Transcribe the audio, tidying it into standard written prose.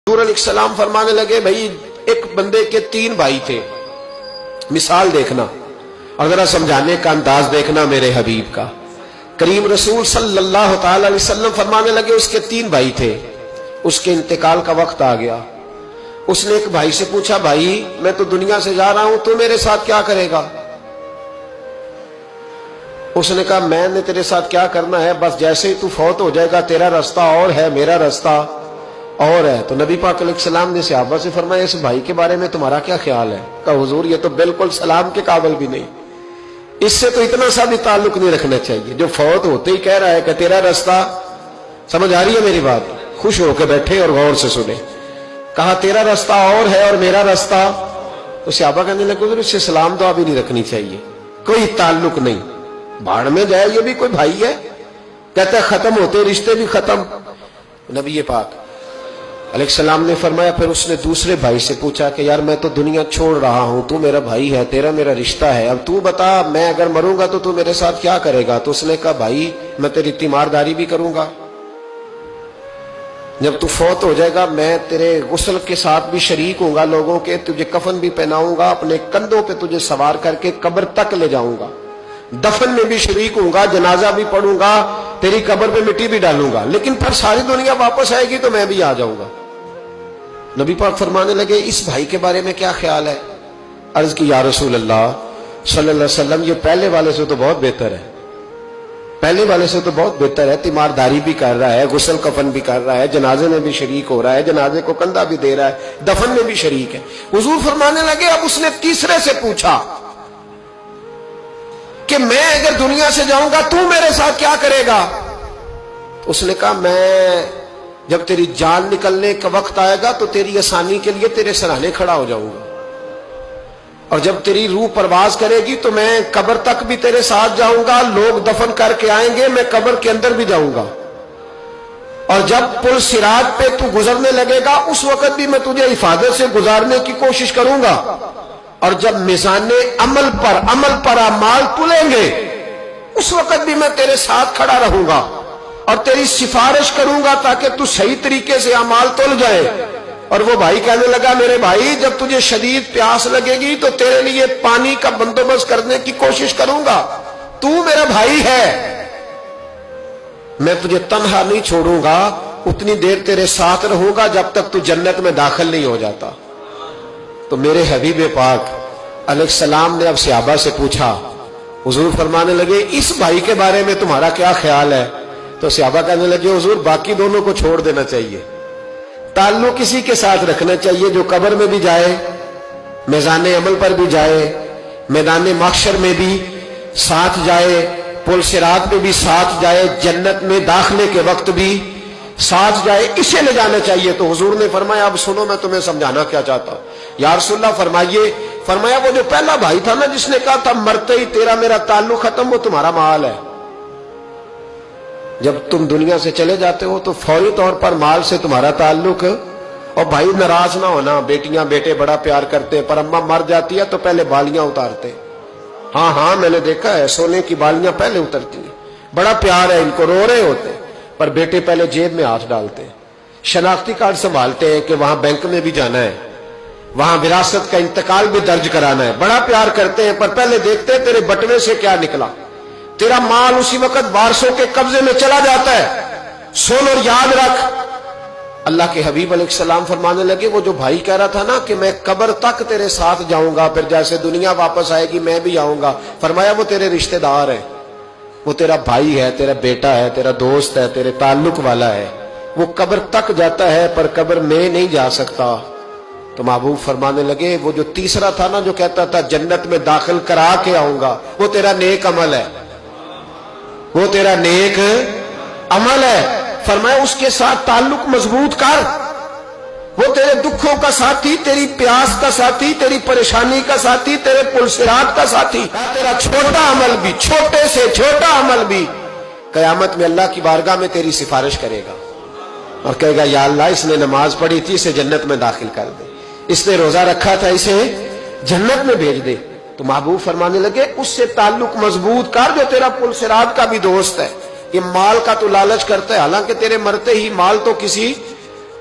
حضور علیہ السلام فرمانے لگے بھائی ایک بندے کے 3 بھائی تھے. مثال دیکھنا اور ذرا سمجھانے کا انداز دیکھنا میرے حبیب کا. کریم رسول صلی اللہ تعالی علیہ وسلم فرمانے لگے اس کے 3 بھائی تھے. اس کے انتقال کا وقت آ گیا. اس نے ایک بھائی سے پوچھا بھائی میں تو دنیا سے جا رہا ہوں تو میرے ساتھ کیا کرے گا؟ اس نے کہا میں نے تیرے ساتھ کیا کرنا ہے، بس جیسے ہی تو فوت ہو جائے گا تیرا راستہ اور ہے میرا راستہ اور ہے. تو نبی پاک علیہ السلام نے صحابہ سے فرمایا اس بھائی کے بارے میں تمہارا کیا خیال ہے؟ کہا حضور یہ تو بالکل سلام کے قابل بھی نہیں، اس سے تو اتنا سا بھی تعلق نہیں رکھنا چاہیے جو فوت ہوتے ہی کہہ رہا ہے کہ تیرا راستہ. سمجھ آ رہی ہے میری بات؟ خوش ہو کے بیٹھے اور غور سے سنے. کہا تیرا راستہ اور ہے اور میرا راستہ. تو صحابہ کہنے لگے حضور اس سے سلام دعا بھی نہیں رکھنی چاہیے، کوئی تعلق نہیں، بھاڑ میں جائے یہ بھی کوئی بھائی ہے. کہتا ہے ختم ہوتے رشتے بھی ختم. نبی پاک علیہ السلام نے فرمایا پھر اس نے دوسرے بھائی سے پوچھا کہ یار میں تو دنیا چھوڑ رہا ہوں، تو میرا بھائی ہے، تیرا میرا رشتہ ہے، اب تو بتا میں اگر مروں گا تو میرے ساتھ کیا کرے گا؟ تو اس نے کہا بھائی میں تیری تیمارداری بھی کروں گا، جب تو فوت ہو جائے گا میں تیرے غسل کے ساتھ بھی شریک ہوں گا، لوگوں کے تجھے کفن بھی پہناؤں گا، اپنے کندھوں پہ تجھے سوار کر کے قبر تک لے جاؤں گا، دفن میں بھی شریک ہوں گا، جنازہ بھی پڑھوں گا، تیری قبر پہ مٹی بھی ڈالوں گا، لیکن پھر ساری دنیا واپس آئے گی تو میں بھی آ جاؤں گا. نبی پاک فرمانے لگے اس بھائی کے بارے میں کیا خیال ہے؟ عرض کی یا رسول اللہ صلی اللہ علیہ وسلم یہ پہلے والے سے تو بہت بہتر ہے، پہلے والے سے تو بہت بہتر ہے، تیمارداری بھی کر رہا ہے، غسل کفن بھی کر رہا ہے، جنازے میں بھی شریک ہو رہا ہے، جنازے کو کندھا بھی دے رہا ہے، دفن میں بھی شریک ہے. حضور فرمانے لگے اب اس نے تیسرے سے پوچھا کہ میں اگر دنیا سے جاؤں گا تو میرے ساتھ کیا کرے گا؟ اس نے کہا میں جب تیری جان نکلنے کا وقت آئے گا تو تیری آسانی کے لیے تیرے سرانے کھڑا ہو جاؤں گا، اور جب تیری روح پرواز کرے گی تو میں قبر تک بھی تیرے ساتھ جاؤں گا، لوگ دفن کر کے آئیں گے میں قبر کے اندر بھی جاؤں گا، اور جب پل صراط پہ تو گزرنے لگے گا اس وقت بھی میں تجھے حفاظت سے گزارنے کی کوشش کروں گا، اور جب میزان عمل پر اعمال تلیں گے اس وقت بھی میں تیرے ساتھ کھڑا رہوں گا اور تیری سفارش کروں گا تاکہ تو صحیح طریقے سے اعمال تل جائے. اور وہ بھائی کہنے لگا میرے بھائی جب تجھے شدید پیاس لگے گی تو تیرے لیے پانی کا بندوبست کرنے کی کوشش کروں گا، تو میرا بھائی ہے، میں تجھے تنہا نہیں چھوڑوں گا، اتنی دیر تیرے ساتھ رہوں گا جب تک تو جنت میں داخل نہیں ہو جاتا. تو میرے حبیب پاک علیہ السلام نے اب صحابہ سے پوچھا. حضور فرمانے لگے اس بھائی کے بارے میں تمہارا کیا خیال ہے؟ تو صحابہ کہنے لگے حضور باقی دونوں کو چھوڑ دینا چاہیے، تعلق کسی کے ساتھ رکھنا چاہیے جو قبر میں بھی جائے، میزان عمل پر بھی جائے، میدان محشر میں بھی ساتھ جائے، پل صراط پہ بھی ساتھ جائے، جنت میں داخلے کے وقت بھی ساتھ جائے، اسے لے جانا چاہیے. تو حضور نے فرمایا اب سنو میں تمہیں سمجھانا کیا چاہتا ہوں. یا رسول اللہ فرمائیے. فرمایا وہ جو پہلا بھائی تھا نا جس نے کہا تھا مرتے ہی تیرا میرا تعلق ختم، وہ تمہارا مال ہے. جب تم دنیا سے چلے جاتے ہو تو فوری طور پر مال سے تمہارا تعلق. اور بھائی ناراض نہ ہونا، بیٹیاں بیٹے بڑا پیار کرتے ہیں پر اماں مر جاتی ہے تو پہلے بالیاں اتارتے. ہاں میں نے دیکھا ہے سونے کی بالیاں پہلے اترتی ہیں، بڑا پیار ہے ان کو، رو رہے ہوتے پر بیٹے پہلے جیب میں ہاتھ ڈالتے ہیں، شناختی کارڈ سنبھالتے ہیں کہ وہاں بینک میں بھی جانا ہے، وہاں وراثت کا انتقال بھی درج کرانا ہے، بڑا پیار کرتے ہیں پر پہلے دیکھتے ہیں تیرے بٹوے سے کیا نکلا. تیرا مال اسی وقت وارثوں کے قبضے میں چلا جاتا ہے. سن اور یاد رکھ. اللہ کے حبیب علیہ السلام فرمانے لگے وہ جو بھائی کہہ رہا تھا نا کہ میں قبر تک تیرے ساتھ جاؤں گا پھر جیسے دنیا واپس آئے گی میں بھی آؤں گا، فرمایا وہ تیرے رشتہ دار ہے، وہ تیرا بھائی ہے، تیرا بیٹا ہے، تیرا دوست ہے، تیرے تعلق والا ہے، وہ قبر تک جاتا ہے پر قبر میں نہیں جا سکتا. تو محبوب فرمانے لگے وہ جو تیسرا تھا نا جو کہتا تھا جنت میں داخل کرا کے آؤں گا، وہ تیرا نیک عمل ہے، وہ تیرا نیک عمل ہے. فرمایا اس کے ساتھ تعلق مضبوط کر، وہ تیرے دکھوں کا ساتھی، تیری پیاس کا ساتھی، تیری پریشانی کا ساتھی، تیرے پل صراط کا ساتھی. تیرا چھوٹا عمل بھی، چھوٹے سے چھوٹا عمل بھی قیامت میں اللہ کی بارگاہ میں تیری سفارش کرے گا اور کہے گا یا اللہ اس نے نماز پڑھی تھی اسے جنت میں داخل کر دے، اس نے روزہ رکھا تھا اسے جنت میں بھیج دے. تو محبوب فرمانے لگے اس سے تعلق مضبوط کر جو تیرا پل صراط کا بھی دوست ہے. یہ مال کا تو لالچ کرتا ہے، حالانکہ تیرے مرتے ہی مال تو کسی